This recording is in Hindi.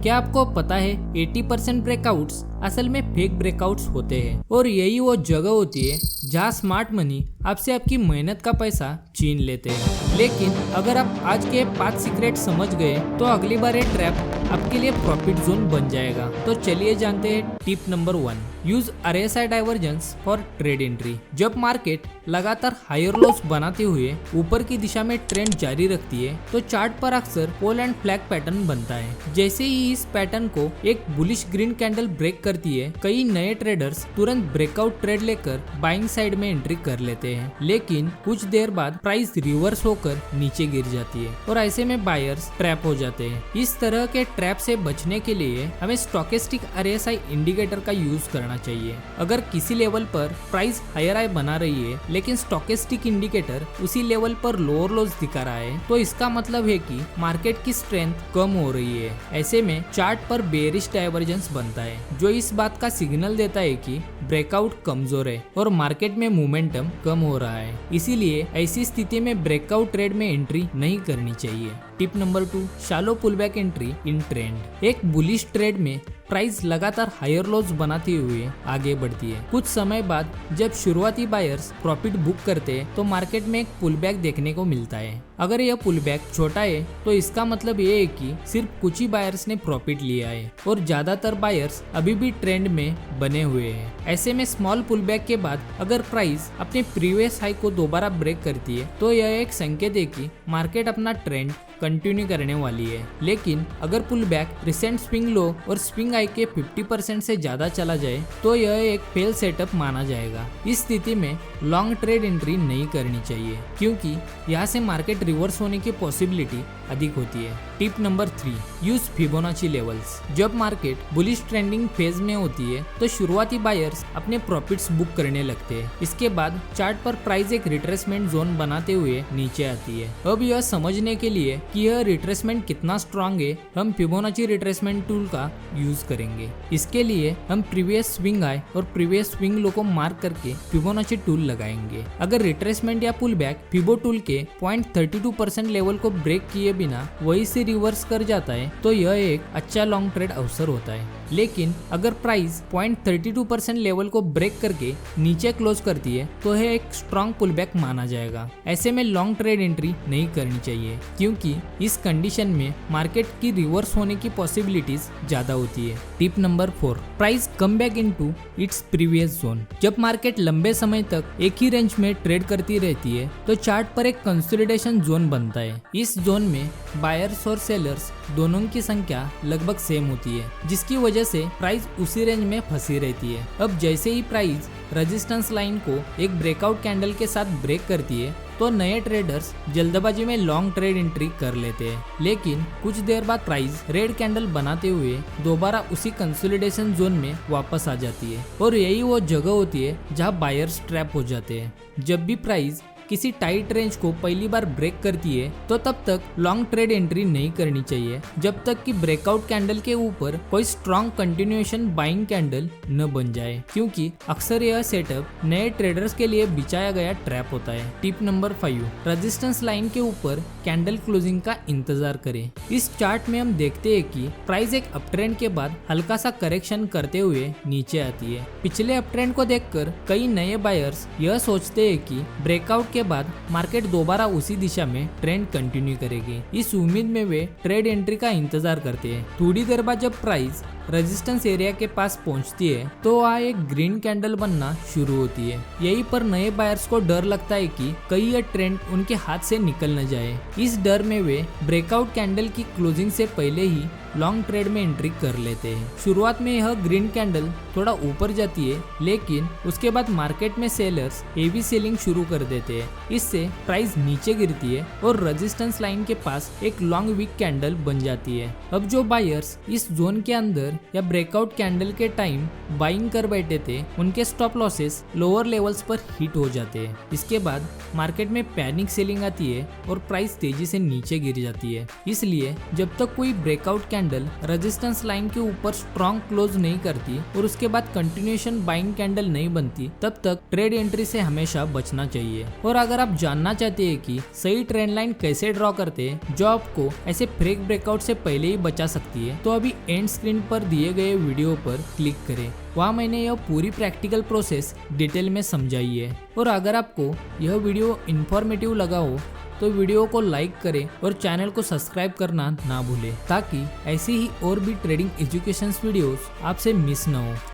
क्या आपको पता है 80% ब्रेकआउट्स असल में फेक ब्रेकआउट्स होते हैं और यही वो जगह होती है जहां स्मार्ट मनी आपसे आपकी मेहनत का पैसा छीन लेते हैं। लेकिन अगर आप आज के 5 सीक्रेट समझ गए तो अगली बार ये ट्रैप आपके लिए प्रॉफिट जोन बन जाएगा। तो चलिए जानते हैं tip number 1, use RSI divergence for trade entry. जब मार्केट लगातार हायर लॉस बनाते हुए ऊपर की दिशा में ट्रेंड जारी रखती है तो चार्ट पर अक्सर पोल एंड फ्लैग पैटर्न बनता है। जैसे ही इस पैटर्न को एक बुलिश ग्रीन कैंडल ब्रेक करती है, कई नए ट्रेडर्स तुरंत ब्रेकआउट ट्रेड लेकर बाइंग साइड में एंट्री कर लेते हैं। लेकिन कुछ देर बाद प्राइस रिवर्स होकर नीचे गिर जाती है और ऐसे में बायर्स ट्रैप हो जाते हैं। इस तरह के ट्रैप से बचने के लिए हमें स्टोकेस्टिक RSI इंडिकेटर का यूज करना चाहिए। अगर किसी लेवल पर प्राइस हायर हाई बना रही है लेकिन स्टोकेस्टिक इंडिकेटर उसी लेवल पर लोअर लॉस दिखा रहा है तो इसका मतलब है कि मार्केट की स्ट्रेंथ कम हो रही है। ऐसे में चार्ट पर बेरिश डाइवर्जेंस बनता है जो इस बात का सिग्नल देता है कि ब्रेकआउट कमजोर है और मार्केट में मोमेंटम कम हो रहा है। इसीलिए ऐसी स्थिति में ब्रेकआउट ट्रेड में एंट्री नहीं करनी चाहिए। Tip number 2, shallow pullback entry in trend. एक बुलिश ट्रेड में प्राइस लगातार हायर लॉस बनाते हुए आगे बढ़ती है। कुछ समय बाद जब शुरुआती बायर्स प्रॉफिट बुक करते हैं तो मार्केट में एक पुलबैक देखने को मिलता है। अगर यह पुलबैक छोटा है तो इसका मतलब ये है कि सिर्फ कुछ ही बायर्स ने प्रॉफिट लिया है और ज्यादातर बायर्स अभी भी ट्रेंड में बने हुए हैं। ऐसे में स्मॉल पुलबैक के बाद अगर प्राइस अपने प्रीवियस हाई को दोबारा ब्रेक करती है तो यह एक संकेत है कि मार्केट अपना ट्रेंड कंटिन्यू करने वाली है। लेकिन अगर pull back recent swing low और स्विंग हाई के 50% से ज्यादा चला जाए तो यह एक फेल सेटअप माना जाएगा। इस स्थिति में लॉन्ग ट्रेड एंट्री नहीं करनी चाहिए क्योंकि यहाँ से मार्केट रिवर्स होने की पॉसिबिलिटी अधिक होती है। Tip number 3, use Fibonacci levels. जब मार्केट बुलिश ट्रेंडिंग फेज में होती है तो शुरुआती बायर्स अपने प्रॉफिट्स बुक करने लगते हैं। इसके बाद चार्ट पर प्राइस एक रिट्रेसमेंट जोन बनाते हुए नीचे आती है। अब यह समझने के लिए कि यह रिट्रेसमेंट कितना स्ट्रांग है, हम फिबोनाची रिट्रेसमेंट टूल का यूज करेंगे। इसके लिए हम प्रीवियस स्विंग हाई और प्रीवियस स्विंग लो को मार्क करके फिबोनाची टूल लगाएंगे। अगर रिट्रेसमेंट या पुल बैक फिबो टूल के 0.32% लेवल को ब्रेक किए बिना वही से रिवर्स कर जाता है तो यह एक अच्छा लॉन्ग ट्रेड अवसर होता है। लेकिन अगर प्राइस 0.32% लेवल को ब्रेक करके नीचे क्लोज करती है तो यह एक स्ट्रॉन्ग पुलबैक माना जाएगा। ऐसे में लॉन्ग ट्रेड एंट्री नहीं करनी चाहिए क्योंकि इस कंडीशन में मार्केट की रिवर्स होने की पॉसिबिलिटीज ज्यादा होती है। Tip number 4, price come back into its previous zone. जब मार्केट लंबे समय तक एक ही रेंज में ट्रेड करती रहती है तो चार्ट पर एक कंसोलिडेशन जोन बनता है। इस जोन में बायर्स और सेलर्स दोनों की संख्या लगभग सेम होती है जिसकी वजह से प्राइस उसी रेंज में फंसी रहती है। अब जैसे ही प्राइस रेजिस्टेंस लाइन को एक ब्रेकआउट कैंडल के साथ ब्रेक करती है तो नए ट्रेडर्स जल्दबाजी में लॉन्ग ट्रेड एंट्री कर लेते हैं। लेकिन कुछ देर बाद प्राइस रेड कैंडल बनाते हुए दोबारा उसी कंसोलिडेशन जोन में वापस आ जाती है और यही वो जगह होती है जहां बायर्स ट्रैप हो जाते हैं। जब भी प्राइस किसी टाइट रेंज को पहली बार ब्रेक करती है तो तब तक लॉन्ग ट्रेड एंट्री नहीं करनी चाहिए जब तक कि ब्रेकआउट कैंडल के ऊपर कोई स्ट्रॉन्ग कंटिन्यूएशन बाइंग कैंडल न बन जाए क्योंकि अक्सर यह सेटअप नए ट्रेडर्स के लिए बिछाया गया ट्रैप होता है। टिप नंबर 5, रेजिस्टेंस लाइन के ऊपर कैंडल क्लोजिंग का इंतजार करें। इस चार्ट में हम देखते हैं कि प्राइस एक अपट्रेंड के बाद हल्का सा करेक्शन करते हुए नीचे आती है। पिछले अपट्रेंड को देखकर कई नए बायर्स यह सोचते हैं कि ब्रेकआउट के बाद मार्केट दोबारा उसी दिशा में ट्रेंड कंटिन्यू करेगी। इस उम्मीद में वे ट्रेड एंट्री का इंतजार करते हैं। थोड़ी देर बाद जब प्राइस रेजिस्टेंस एरिया के पास पहुंचती है तो वहाँ एक ग्रीन कैंडल बनना शुरू होती है। यहीं पर नए बायर्स को डर लगता है कि कहीं यह ट्रेंड उनके हाथ से निकल न जाए। इस डर में वे ब्रेकआउट कैंडल की क्लोजिंग से पहले ही लॉन्ग ट्रेड में एंट्री कर लेते हैं। शुरुआत में यह ग्रीन कैंडल थोड़ा ऊपर जाती है लेकिन उसके बाद मार्केट में सेलर्स हेवी सेलिंग शुरू कर देते हैं। इससे प्राइस नीचे गिरती है और रेजिस्टेंस लाइन के पास एक लॉन्ग वीक कैंडल बन जाती है। अब जो बायर्स इस जोन के अंदर या ब्रेकआउट कैंडल के टाइम बाइंग कर बैठे थे उनके स्टॉप लॉसेस लोअर लेवल्स पर हिट हो जाते हैं। इसके बाद मार्केट में पैनिक सेलिंग आती है और प्राइस तेजी से नीचे गिर जाती है। इसलिए जब तक कोई ब्रेकआउट कैंडल रेजिस्टेंस लाइन के ऊपर स्ट्रॉन्ग क्लोज नहीं करती और उसके बाद कंटिन्यूएशन बाइंग कैंडल नहीं बनती, तब तक ट्रेड एंट्री से हमेशा बचना चाहिए। और अगर आप जानना चाहते हैं कि सही ट्रेंड लाइन कैसे ड्रॉ करते हैं जो आपको ऐसे फेक ब्रेकआउट से पहले ही बचा सकती है, तो अभी एंड स्क्रीन पर दिए गए वीडियो पर क्लिक करें। वहाँ मैंने यह पूरी प्रैक्टिकल प्रोसेस डिटेल में समझाई है। और अगर आपको यह वीडियो इन्फॉर्मेटिव लगा हो तो वीडियो को लाइक करें और चैनल को सब्सक्राइब करना ना भूलें, ताकि ऐसी ही और भी ट्रेडिंग एजुकेशन वीडियोस आपसे मिस न हो।